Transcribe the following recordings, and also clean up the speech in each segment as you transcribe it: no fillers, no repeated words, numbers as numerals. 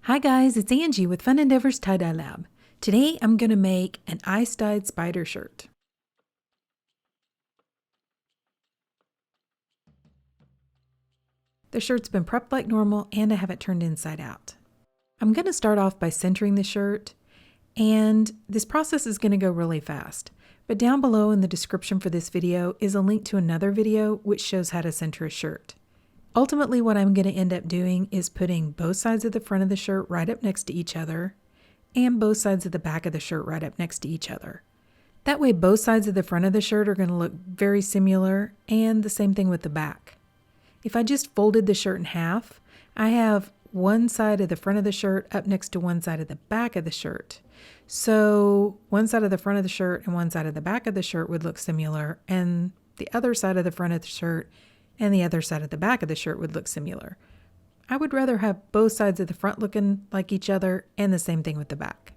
Hi guys, it's Angie with Fun Endeavors Tie-Dye Lab. Today I'm going to make an ice-dyed spider shirt. The shirt's been prepped like normal and I have it turned inside out. I'm going to start off by centering the shirt, and this process is going to go really fast. But down below in the description for this video is a link to another video which shows how to center a shirt. Ultimately, what I'm going to end up doing is putting both sides of the front of the shirt right up next to each other and both sides of the back of the shirt right up next to each other. That way, both sides of the front of the shirt are going to look very similar, and the same thing with the back. If I just folded the shirt in half, I have one side of the front of the shirt up next to one side of the back of the shirt. So one side of the front of the shirt and one side of the back of the shirt would look similar, and the other side of the front of the shirt and the other side of the back of the shirt would look similar. I would rather have both sides of the front looking like each other, and the same thing with the back.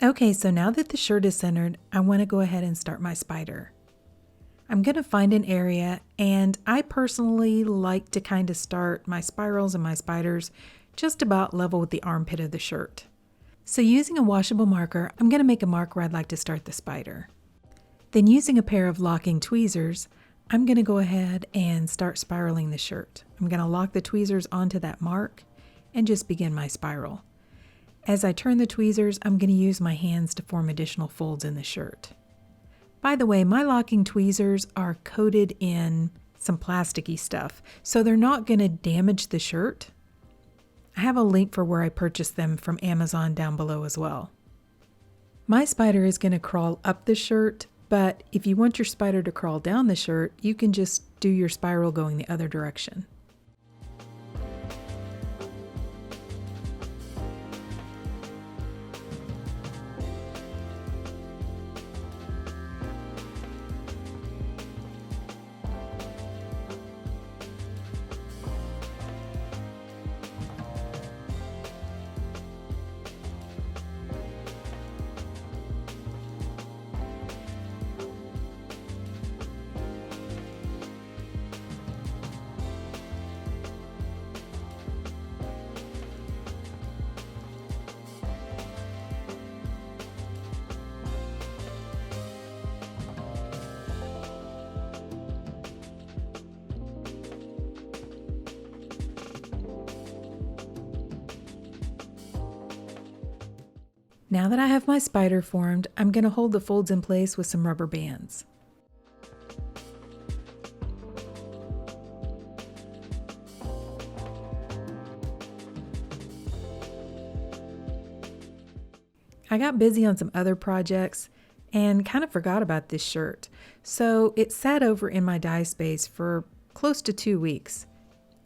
Okay, so now that the shirt is centered, I want to go ahead and start my spider. I'm going to find an area, and I personally like to kind of start my spirals and my spiders just about level with the armpit of the shirt. So using a washable marker, I'm going to make a mark where I'd like to start the spider. Then using a pair of locking tweezers, I'm going to go ahead and start spiraling the shirt. I'm going to lock the tweezers onto that mark and just begin my spiral. As I turn the tweezers, I'm going to use my hands to form additional folds in the shirt. By the way, my locking tweezers are coated in some plasticky stuff, so they're not going to damage the shirt. I have a link for where I purchased them from Amazon down below as well. My spider is going to crawl up the shirt, but if you want your spider to crawl down the shirt, you can just do your spiral going the other direction. Now that I have my spider formed, I'm going to hold the folds in place with some rubber bands. I got busy on some other projects and kind of forgot about this shirt, so it sat over in my dye space for close to 2 weeks,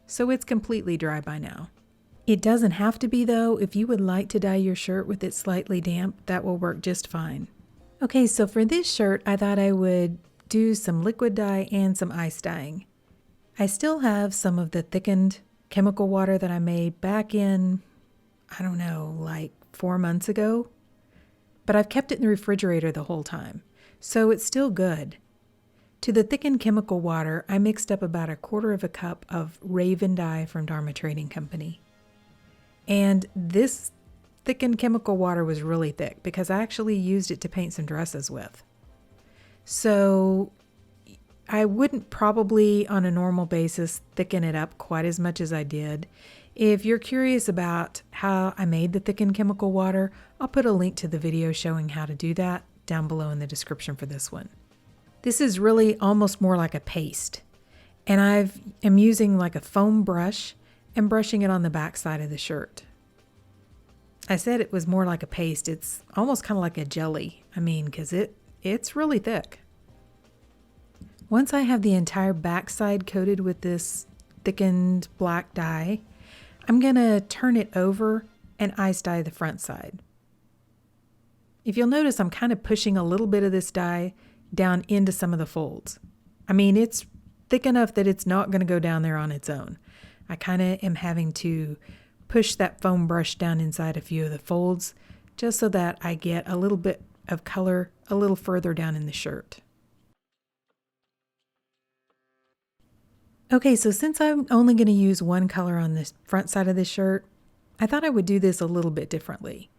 so it's completely dry by now. It doesn't have to be though. If you would like to dye your shirt with it slightly damp, that will work just fine. Okay, so for this shirt, I thought I would do some liquid dye and some ice dyeing. I still have some of the thickened chemical water that I made back in, I don't know, like 4 months ago. But I've kept it in the refrigerator the whole time, so it's still good. To the thickened chemical water, I mixed up about 1/4 cup of Raven dye from Dharma Trading Company. And this thickened chemical water was really thick because I actually used it to paint some dresses with. So I wouldn't probably on a normal basis thicken it up quite as much as I did. If you're curious about how I made the thickened chemical water, I'll put a link to the video showing how to do that down below in the description for this one. This is really almost more like a paste. And I'm using like a foam brush and brushing it on the back side of the shirt. I said it was more like a paste. It's almost kind of like a jelly. I mean, because it's really thick. Once I have the entire back side coated with this thickened black dye, I'm going to turn it over and ice dye the front side. If you'll notice, I'm kind of pushing a little bit of this dye down into some of the folds. I mean, it's thick enough that it's not going to go down there on its own. I kind of am having to push that foam brush down inside a few of the folds just so that I get a little bit of color a little further down in the shirt. Okay, so since I'm only going to use one color on this front side of this shirt, I thought I would do this a little bit differently.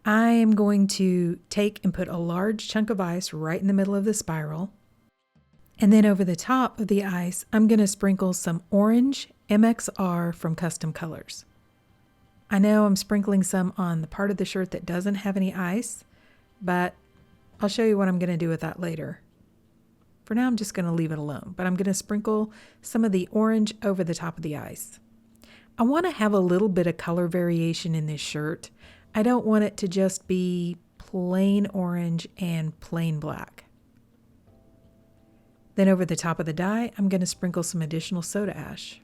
I am going to take and put a large chunk of ice right in the middle of the spiral. And then over the top of the ice, I'm going to sprinkle some orange MXR from Custom Colors. I know I'm sprinkling some on the part of the shirt that doesn't have any ice, but I'll show you what I'm going to do with that later. For now, I'm just going to leave it alone, but I'm going to sprinkle some of the orange over the top of the ice. I want to have a little bit of color variation in this shirt. I don't want it to just be plain orange and plain black. Then over the top of the dye, I'm going to sprinkle some additional soda ash.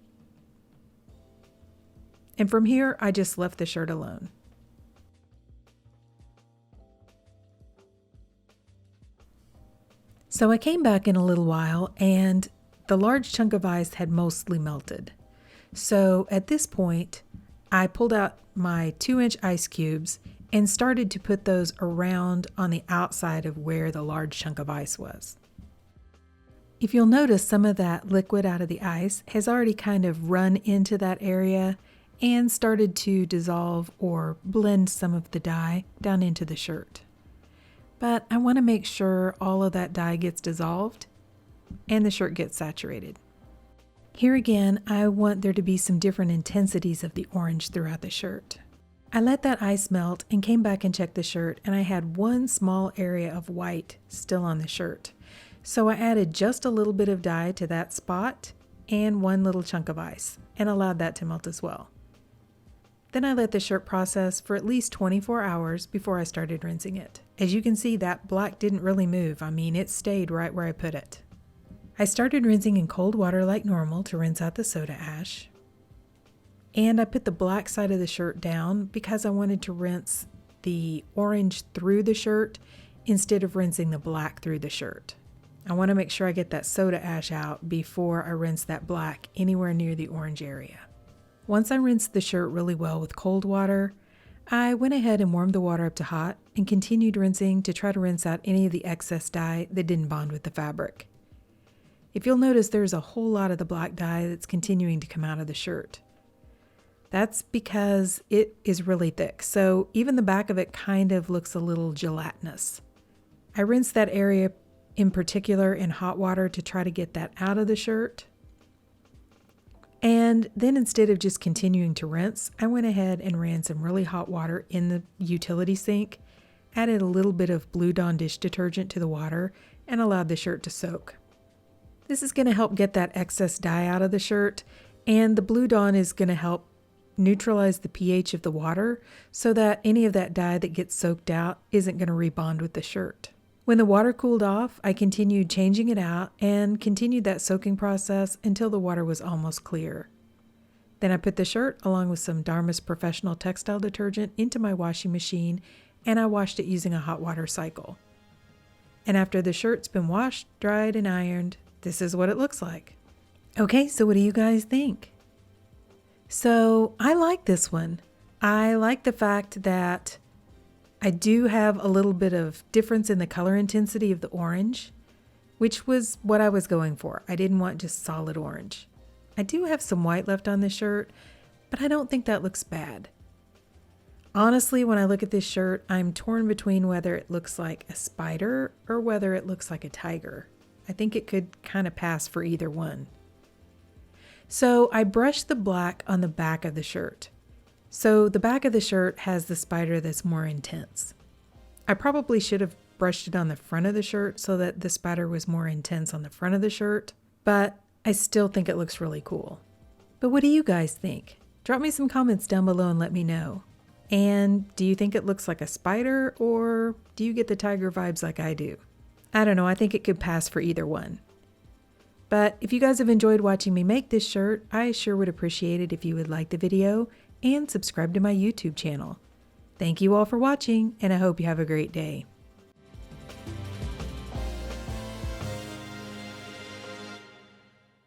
And from here, I just left the shirt alone. So I came back in a little while and the large chunk of ice had mostly melted. So at this point, I pulled out my 2-inch ice cubes and started to put those around on the outside of where the large chunk of ice was. If you'll notice, some of that liquid out of the ice has already kind of run into that area and started to dissolve or blend some of the dye down into the shirt. But I want to make sure all of that dye gets dissolved and the shirt gets saturated. Here again, I want there to be some different intensities of the orange throughout the shirt. I let that ice melt and came back and checked the shirt, and I had one small area of white still on the shirt. So I added just a little bit of dye to that spot and one little chunk of ice and allowed that to melt as well. Then I let the shirt process for at least 24 hours before I started rinsing it. As you can see, that black didn't really move. I mean, it stayed right where I put it. I started rinsing in cold water like normal to rinse out the soda ash. And I put the black side of the shirt down because I wanted to rinse the orange through the shirt instead of rinsing the black through the shirt. I want to make sure I get that soda ash out before I rinse that black anywhere near the orange area. Once I rinsed the shirt really well with cold water, I went ahead and warmed the water up to hot and continued rinsing to try to rinse out any of the excess dye that didn't bond with the fabric. If you'll notice, there's a whole lot of the black dye that's continuing to come out of the shirt. That's because it is really thick, so even the back of it kind of looks a little gelatinous. I rinsed that area in particular in hot water to try to get that out of the shirt. And then instead of just continuing to rinse, I went ahead and ran some really hot water in the utility sink, added a little bit of Blue Dawn dish detergent to the water, and allowed the shirt to soak. This is going to help get that excess dye out of the shirt, and the Blue Dawn is going to help neutralize the pH of the water so that any of that dye that gets soaked out isn't going to rebond with the shirt. When the water cooled off, I continued changing it out and continued that soaking process until the water was almost clear. Then I put the shirt along with some Dharma's Professional Textile Detergent into my washing machine, and I washed it using a hot water cycle. And after the shirt's been washed, dried, and ironed, this is what it looks like. Okay, so what do you guys think? So I like this one. I like the fact that I do have a little bit of difference in the color intensity of the orange, which was what I was going for. I didn't want just solid orange. I do have some white left on this shirt, but I don't think that looks bad. Honestly, when I look at this shirt, I'm torn between whether it looks like a spider or whether it looks like a tiger. I think it could kind of pass for either one. So I brushed the black on the back of the shirt. So the back of the shirt has the spider that's more intense. I probably should have brushed it on the front of the shirt so that the spider was more intense on the front of the shirt, but I still think it looks really cool. But what do you guys think? Drop me some comments down below and let me know. And do you think it looks like a spider, or do you get the tiger vibes like I do? I don't know, I think it could pass for either one. But if you guys have enjoyed watching me make this shirt, I sure would appreciate it if you would like the video and subscribe to my YouTube channel. Thank you all for watching, and I hope you have a great day.